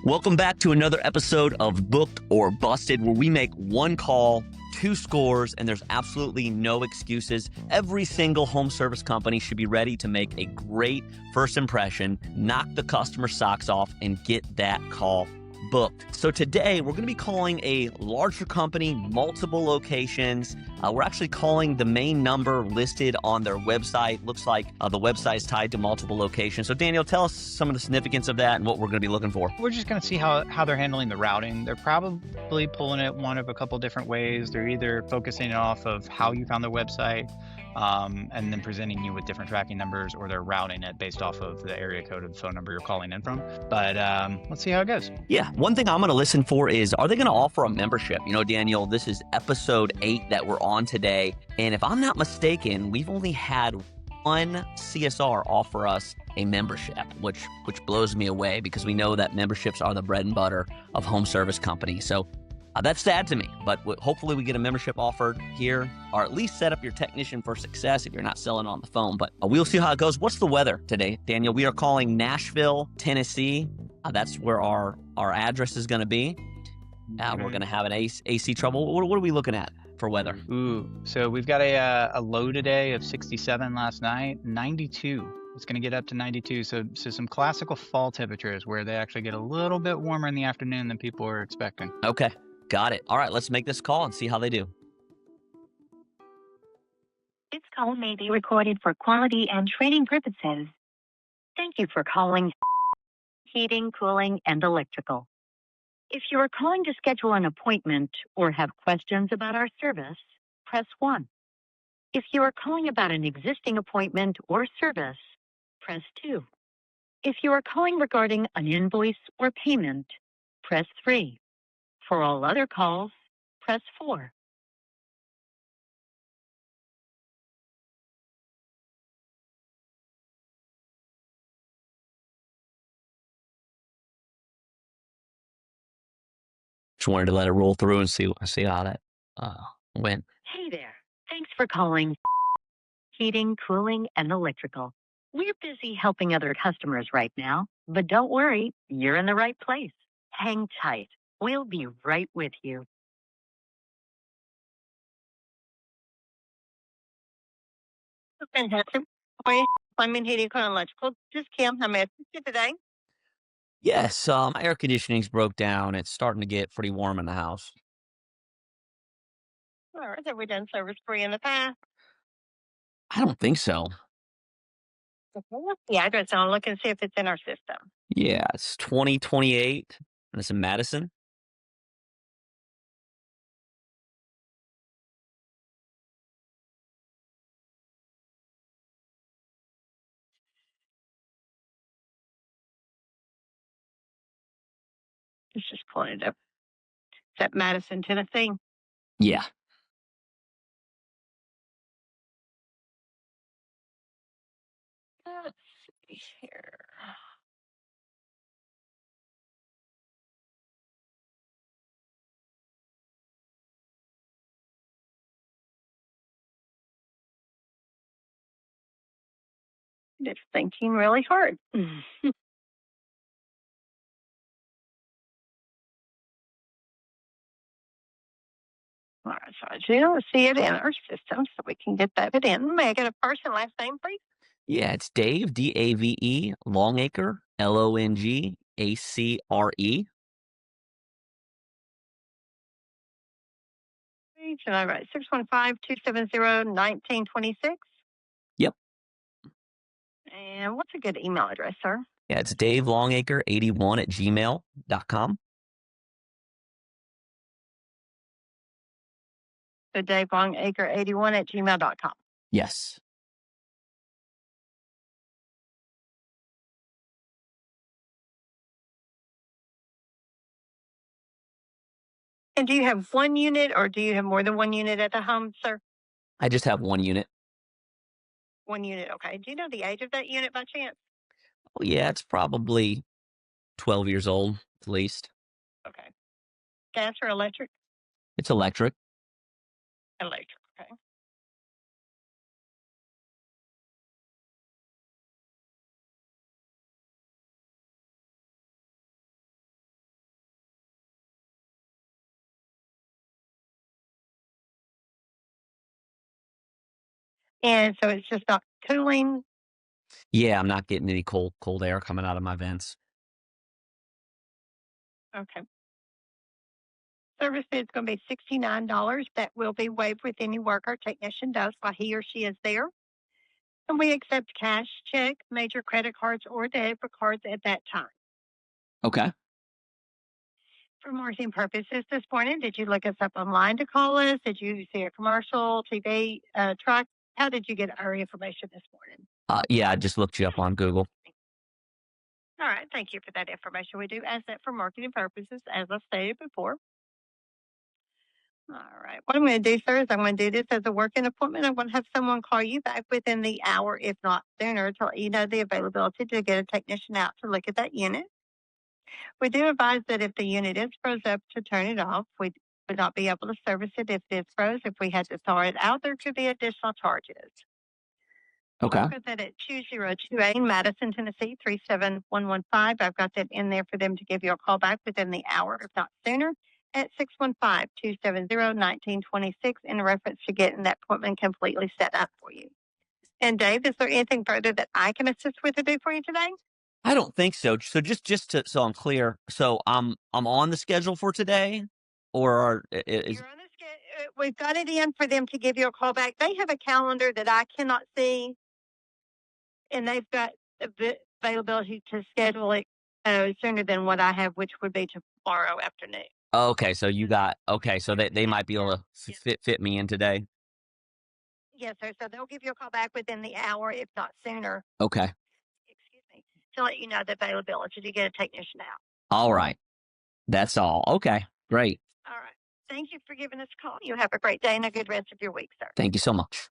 Welcome back to another episode of Booked or Busted, where we make one call, two scores, and there's absolutely no excuses. Every single home service company should be ready to make a great first impression, knock the customer socks off, and get that call booked. So today we're going to be calling a larger company, multiple locations. We're actually calling the main number listed on their website. Looks like the website is tied to multiple locations. So Daniel, tell us some of the significance of that and what we're going to be looking for. We're just going to see how they're handling the routing. They're probably pulling it one of a couple different ways. They're either focusing off of how you found their website and then presenting you with different tracking numbers, or they're routing it based off of the area code of the phone number you're calling in from. But let's see how it goes. Yeah, one thing I'm going to listen for is, are they going to offer a membership? You know, Daniel, this is episode 8 that we're on today. And if I'm not mistaken, we've only had one CSR offer us a membership, which blows me away, because we know that memberships are the bread and butter of home service companies. So that's sad to me, but hopefully we get a membership offered here, or at least set up your technician for success if you're not selling on the phone. But we'll see how it goes. What's the weather today, Daniel? We are calling Nashville, Tennessee. That's where our address is going to be. We're going to have an AC trouble. What are we looking at for weather? Ooh, so we've got a low today of 67 last night, 92. It's going to get up to 92. So some classical fall temperatures where they actually get a little bit warmer in the afternoon than people are expecting. Okay, got it. All right, let's make this call and see how they do. This call may be recorded for quality and training purposes. Thank you for calling Heating, Cooling, and Electrical. If you are calling to schedule an appointment or have questions about our service, press 1. If you are calling about an existing appointment or service, press 2. If you are calling regarding an invoice or payment, press 3. For all other calls, press 4. Just wanted to let it roll through and see how that went. Hey there. Thanks for calling Heating, Cooling, and Electrical. We're busy helping other customers right now, but don't worry, you're in the right place. Hang tight. We'll be right with you. Fantastic. Plumbing, heating, cooling, electrical. This is Kim. How may I assist you today? Yes, my air conditioning's broke down. It's starting to get pretty warm in the house. All right. Have we done service free in the past? I don't think so. Okay. What's the address? I'll look and see if it's in our system. Yeah, it's 2028, and it's in Madison. Let's just pull it up. Is that Madison, Tennessee? Yeah. Let's see here. It's thinking really hard. All right, so I do see it in our system, so we can get that in. May I get a first and last name, please? Yeah, it's Dave, Dave, Longacre, Longacre. All right, 615-270-1926. Yep. And what's a good email address, sir? Yeah, it's davelongacre81@gmail.com. So DaveLongacre81@gmail.com. Yes. And do you have one unit, or do you have more than one unit at the home, sir? I just have one unit. One unit, okay. Do you know the age of that unit by chance? Oh, yeah, it's probably 12 years old, at least. Okay. Gas or electric? It's electric. Electric, okay. And so it's just not cooling. Yeah, I'm not getting any cold air coming out of my vents. Okay. Service fee is going to be $69. That will be waived with any work our technician does while he or she is there. And we accept cash, check, major credit cards, or debit cards at that time. Okay. For marketing purposes this morning, did you look us up online to call us? Did you see a commercial, TV, truck? How did you get our information this morning? Yeah, I just looked you up on Google. All right. Thank you for that information. We do ask that for marketing purposes, as I stated before. All right. What I'm going to do, sir, is I'm going to do this as a working appointment. I'm going to have someone call you back within the hour, if not sooner, to let you know the availability to get a technician out to look at that unit. We do advise that if the unit is froze up, to turn it off. We would not be able to service it if it is froze. If we had to thaw it out, there could be additional charges. Okay. I've got that at 202A in Madison, Tennessee, 37115. I've got that in there for them to give you a call back within the hour, if not sooner, at 615-270-1926 in reference to getting that appointment completely set up for you. And Dave, is there anything further that I can assist with or do for you today? I don't think so. So just to so I'm clear. So I'm on the schedule for today, or is You're on the schedule. We've got it in for them to give you a call back. They have a calendar that I cannot see, and they've got availability to schedule it sooner than what I have, which would be tomorrow afternoon. okay? So you got okay. So they might be able to fit me in today. Yes, sir. So they'll give you a call back within the hour, if not sooner. Okay. Excuse me, to let you know the availability to get a technician out. All right. That's all. Okay. Great. All right. Thank you for giving us a call. You have a great day and a good rest of your week, sir. Thank you so much.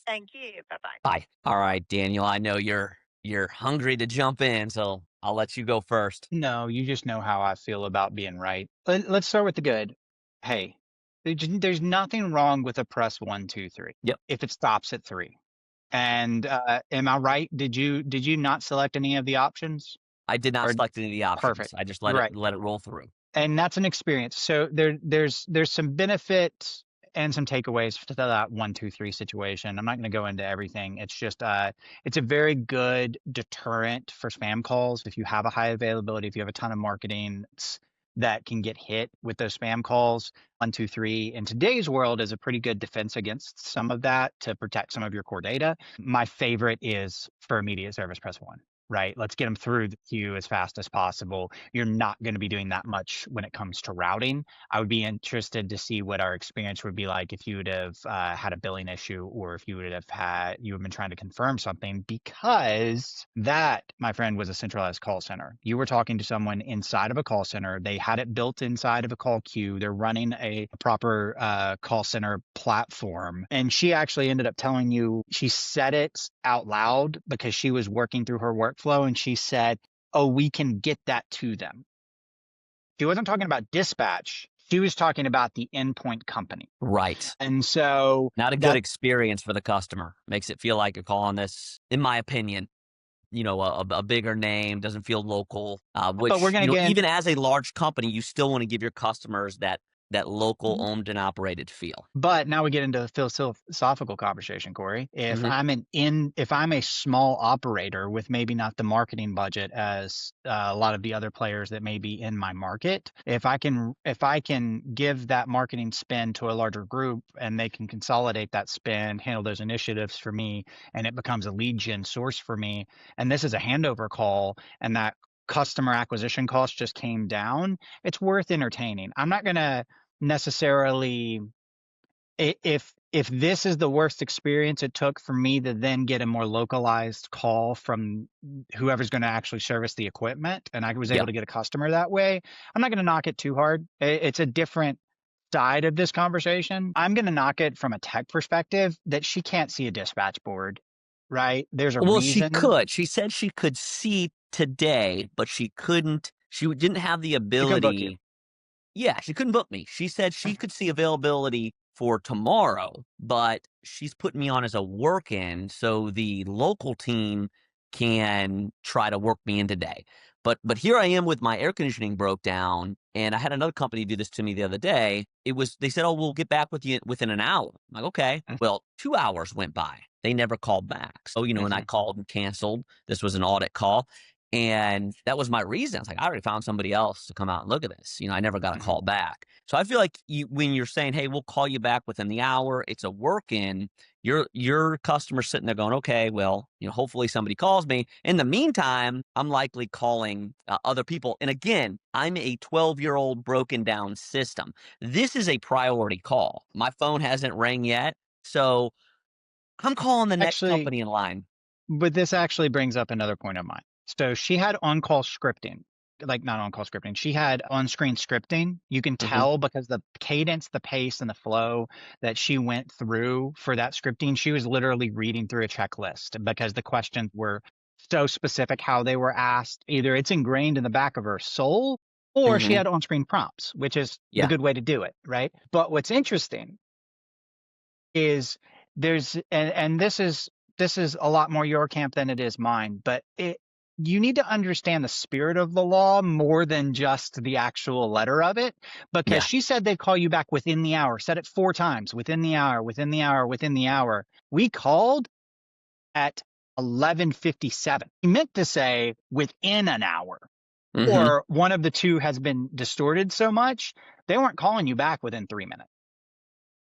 Thank you. Bye bye. Bye. All right, Daniel. I know you're hungry to jump in, so I'll let you go first. No, you just know how I feel about being right. Let's start with the good. Hey, there's nothing wrong with a press 1, 2, 3. Yep. If it stops at 3. And am I right? Did you not select any of the options? I did not Or- select any of the options. Perfect. I just let Right. it roll through. And that's an experience. So there's some benefit and some takeaways to that 1, 2, 3 situation. I'm not going to go into everything. It's just it's a very good deterrent for spam calls. If you have a high availability, if you have a ton of marketing that can get hit with those spam calls, 1, 2, 3 in today's world is a pretty good defense against some of that to protect some of your core data. My favorite is for immediate service press 1. Right. Let's get them through the queue as fast as possible. You're not going to be doing that much when it comes to routing. I would be interested to see what our experience would be like if you would have had a billing issue, or if you would have been trying to confirm something, because that, my friend, was a centralized call center. You were talking to someone inside of a call center. They had it built inside of a call queue. They're running a proper call center platform. And she actually ended up telling you, she said it out loud because she was working through her workflow, and she said, oh, we can get that to them. She wasn't talking about dispatch. She was talking about the endpoint company. Right. And so Not a good experience for the customer. Makes it feel like you're calling this, in my opinion, a bigger name, doesn't feel local. Which, but we're going to get even as a large company, you still want to give your customers that local owned and operated feel. But now we get into the philosophical conversation, Corey. If Mhm. if I'm a small operator with maybe not the marketing budget as a lot of the other players that may be in my market, if I can give that marketing spend to a larger group, and they can consolidate that spend, handle those initiatives for me, and it becomes a lead gen source for me, and this is a handover call, and that customer acquisition cost just came down, it's worth entertaining. I'm not going to necessarily, if this is the worst experience it took for me to then get a more localized call from whoever's going to actually service the equipment, and I was able to get a customer that way, I'm not going to knock it too hard. It's a different side of this conversation. I'm going to knock it from a tech perspective that she can't see a dispatch board, right? There's a reason. She could. She said she could see today, but she couldn't. She didn't have the ability. Yeah, she couldn't book me. She said she could see availability for tomorrow, but she's putting me on as a work-in, so the local team can try to work me in today. But here I am with my air conditioning broke down, and I had another company do this to me the other day. They said, "Oh, we'll get back with you within an hour." I'm like, okay. Well, 2 hours went by. they never called back. So, and I called and canceled. This was an audit call. And that was my reason. I was like, I already found somebody else to come out and look at this. I never got a call back. So I feel like when you're saying, hey, we'll call you back within the hour, it's a work-in, your customer sitting there going, okay, well, hopefully somebody calls me. In the meantime, I'm likely calling other people. And again, I'm a 12-year-old broken down system. This is a priority call. My phone hasn't rang yet. So I'm calling the next company in line. But this actually brings up another point of mine. So she had on-call scripting, like not on-call scripting. She had on-screen scripting. You can tell because the cadence, the pace, and the flow that she went through for that scripting, she was literally reading through a checklist because the questions were so specific how they were asked. Either it's ingrained in the back of her soul or she had on-screen prompts, which is the good way to do it, right? But what's interesting is and this is a lot more your camp than it is mine, but you need to understand the spirit of the law more than just the actual letter of it, because she said they'd call you back within the hour, said it 4 times, within the hour, within the hour, within the hour. We called at 11:57. He meant to say within an hour, or one of the two has been distorted so much, they weren't calling you back within 3 minutes.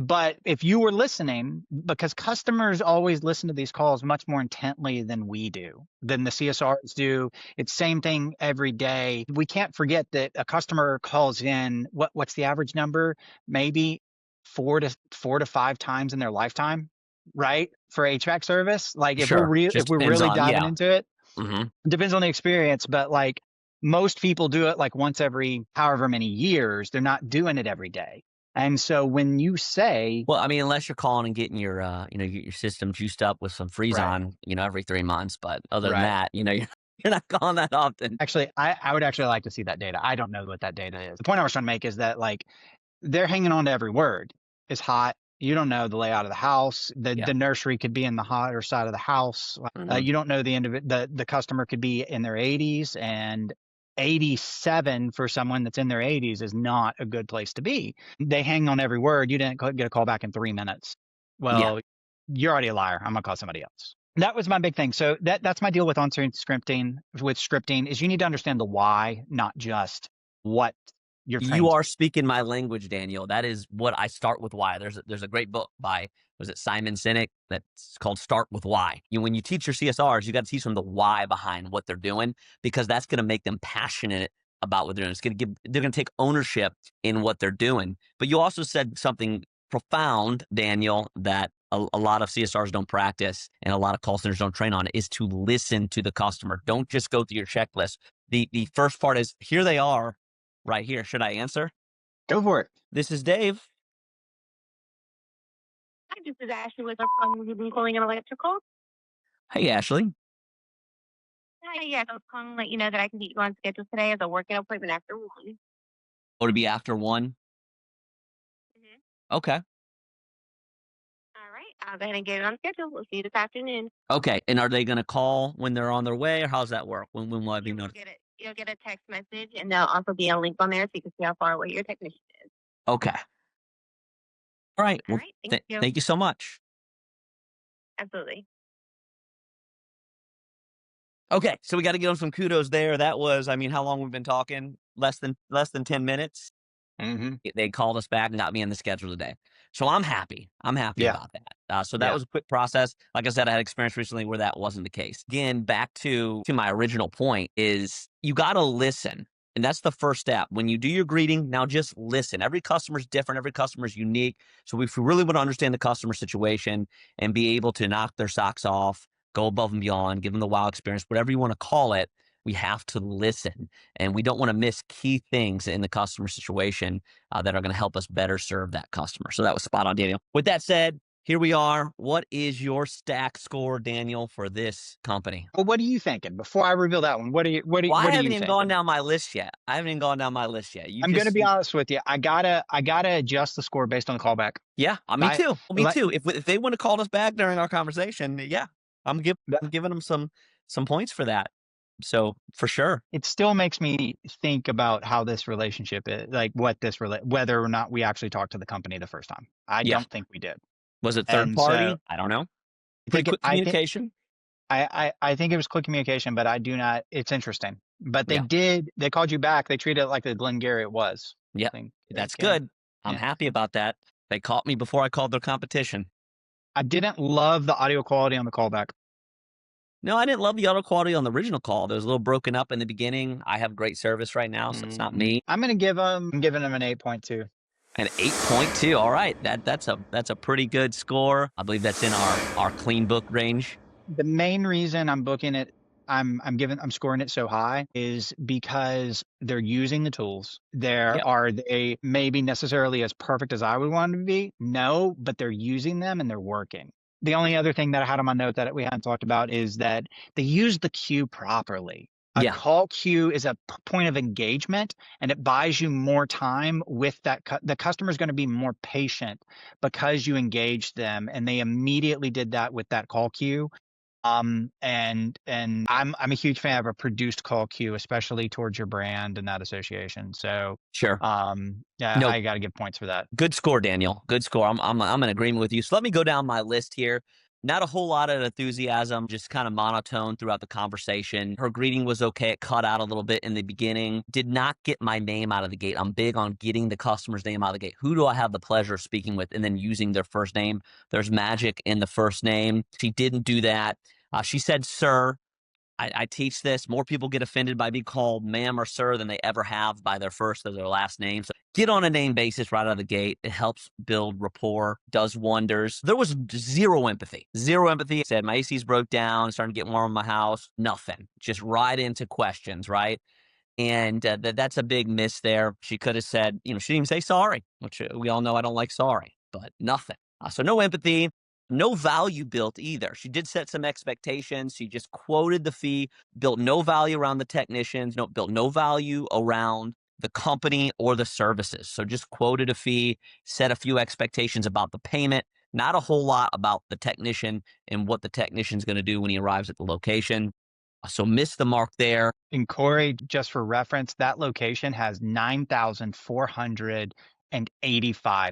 But if you were listening, because customers always listen to these calls much more intently than we do, than the CSRs do. It's same thing every day. We can't forget that a customer calls in, what's the average number? Maybe 4 to 5 times in their lifetime, right? For HVAC service. Like if we're really diving into it, it depends on the experience, but like most people do it like once every however many years. They're not doing it every day. And so when you say, well, I mean, unless you're calling and getting your, your system juiced up with some freeze on, every 3 months, but other than that, you're not calling that often. Actually, I would actually like to see that data. I don't know what that data is. The point I was trying to make is that like they're hanging on to every word. It's hot. You don't know the layout of the house. The nursery could be in the hotter side of the house. You don't know the customer could be in their 80s, and 87 for someone that's in their 80s is not a good place to be. They hang on every word. You didn't get a call back in 3 minutes. Well, you're already a liar. I'm gonna call somebody else. That was my big thing. So that's my deal with on-screen scripting. With scripting is you need to understand the why, not just what you're trained. You are speaking my language, Daniel. That is what I start with why. There's a great book by, was it Simon Sinek, that's called Start with Why. When you teach your CSRs, you got to teach them the why behind what they're doing, because that's going to make them passionate about what they're doing. They're going to take ownership in what they're doing. But you also said something profound, Daniel, that a lot of CSRs don't practice and a lot of call centers don't train on, is to listen to the customer. Don't just go through your checklist. The first part is, here they are right here. Should I answer? Go for it. This is Dave. Hi, this is Ashley with Cooling and Electrical. Hey, Ashley. Hi, yes, I was calling to let you know that I can get you on schedule today as a working appointment after 1. Oh, to be after 1? Okay. All right, I'll go ahead and get it on schedule. We'll see you this afternoon. Okay, and are they going to call when they're on their way, or how's that work? When will I be notified? You'll get a text message, and there'll also be a link on there so you can see how far away your technician is. Okay. All right. All Well, right, thank you so much. Absolutely. Okay, so we got to give them some kudos there. That was, I mean, how long we've been talking? Less than 10 minutes. They called us back and got me in the schedule today. So I'm happy. I'm happy about that. So that was a quick process. Like I said, I had experience recently where that wasn't the case. Again, back to my original point is you got to listen. And that's the first step. When you do your greeting, now just listen. Every customer is different. Every customer is unique. So if we really want to understand the customer situation and be able to knock their socks off, go above and beyond, give them the wow experience, whatever you want to call it, we have to listen. And we don't want to miss key things in the customer situation that are going to help us better serve that customer. So that was spot on, Daniel. With that said, here we are. What is your stack score, Daniel, for this company? Well, what are you thinking? Before I reveal that one, what are you I haven't even gone down my list yet. I'm going to be honest with you. I gotta adjust the score based on the callback. Yeah, me too. Me too. If they want to call us back during our conversation, I'm giving them some points for that. So for sure, it still makes me think about how this relationship is, like whether or not we actually talked to the company the first time. I don't think we did. Was it third party? I don't know. Pretty quick I think communication. I think it was quick communication, but I do not. It's interesting. But Yeah. they called you back. They treated it like the Glengarry it was. Yep. Glengarry That's Gary. good. I'm Yeah. happy about that. They caught me before I called their competition. I didn't love the audio quality on the callback. No, I didn't love the auto quality on the original call. There was a little broken up in the beginning. I have great service right now, so it's not me. I'm giving them an 8.2. An 8.2. All right. That's a pretty good score. I believe that's in our clean book range. The main reason I'm booking it, I'm scoring it so high is because they're using the tools. Yep. Are they maybe necessarily as perfect as I would want them to be? No, but they're using them and they're working. The only other thing that I had on my note that we hadn't talked about is that they use the queue properly. A Yeah. call queue is a point of engagement, and it buys you more time with that. The customer is going to be more patient because you engaged them, and they immediately did that with that call queue. And I'm a huge fan of a produced call queue, especially towards your brand and that association. So, Sure. yeah, No, I got to give points for that. good score, Daniel. Good score. I'm in agreement with you. So let me go down my list here. Not a whole lot of enthusiasm, just kind of monotone throughout the conversation. Her greeting was okay. It cut out a little bit in the beginning. Did not get my name out of the gate. I'm big on getting the customer's name out of the gate. Who do I have the pleasure of speaking with? And then using their first name. There's magic in the first name. She didn't do that. She said, sir. I teach this. More people get offended by being called ma'am or sir than they ever have by their first or their last name. So get on a name basis right out of the gate. It helps build rapport, does wonders. There was zero empathy. Zero empathy. Said my AC's broke down, starting to get warm in my house. Nothing. Just right into questions, right? And that's a big miss there. She could have said, she didn't even say sorry, which we all know I don't like sorry, but nothing. So no empathy. No value built either. She did set some expectations. She just quoted the fee, built no value around the technicians, built no value around the company or the services. So just quoted a fee, set a few expectations about the payment, not a whole lot about the technician and what the technician's going to do when he arrives at the location. So missed the mark there. And Corey, just for reference, that location has 9,485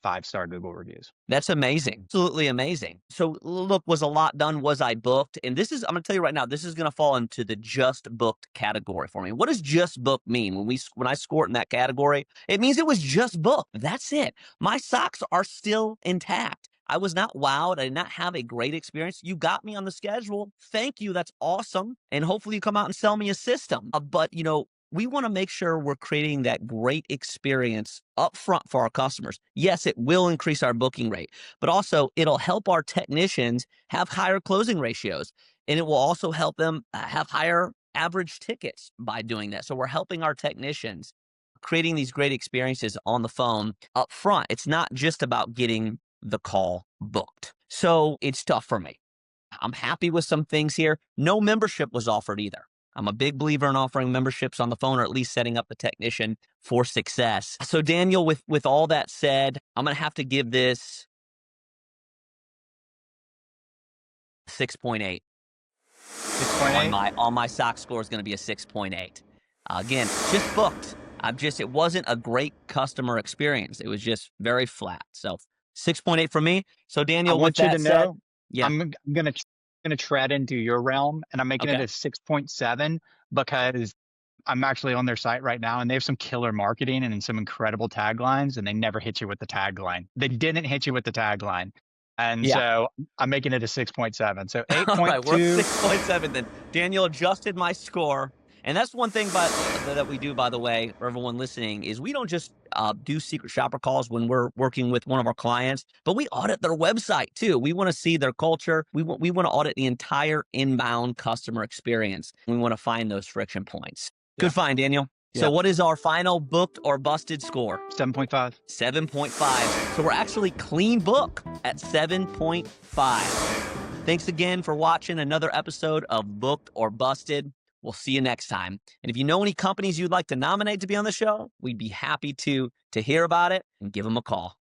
five-star Google reviews. That's amazing. Absolutely amazing. So look, was a lot done? Was I booked? And this is, I'm going to tell you right now, this is going to fall into the just booked category for me. What does just booked mean? When I score it in that category, it means it was just booked. That's it. My socks are still intact. I was not wowed. I did not have a great experience. You got me on the schedule. Thank you. That's awesome. And hopefully you come out and sell me a system. But we want to make sure we're creating that great experience up front for our customers. Yes, it will increase our booking rate, but also it'll help our technicians have higher closing ratios, and it will also help them have higher average tickets by doing that. So we're helping our technicians creating these great experiences on the phone up front. It's not just about getting the call booked. So it's tough for me. I'm happy with some things here. No membership was offered either. I'm a big believer in offering memberships on the phone, or at least setting up the technician for success. So Daniel, with all that said, I'm going to have to give this 6.8. 6.8? On my sock score is going to be a 6.8. Again, just booked. It wasn't a great customer experience. It was just very flat. So 6.8 for me. So Daniel, I want you to know, yeah, I'm gonna tread into your realm, and I'm making it a 6.7 because I'm actually on their site right now, and they have some killer marketing and some incredible taglines, and they never hit you with the tagline. They didn't hit you with the tagline. And so I'm making it a 6.7. So 8.2. All right, we're at 6.7 then. Daniel adjusted my score. And that's one thing that we do, by the way, for everyone listening, is we don't just do secret shopper calls when we're working with one of our clients, but we audit their website too. We want to see their culture. We want to audit the entire inbound customer experience. We want to find those friction points. Yeah. Good find, Daniel. Yeah. So what is our final booked or busted score? 7.5. 7.5. So we're actually clean book at 7.5. Thanks again for watching another episode of Booked or Busted. We'll see you next time. And if you know any companies you'd like to nominate to be on the show, we'd be happy to hear about it and give them a call.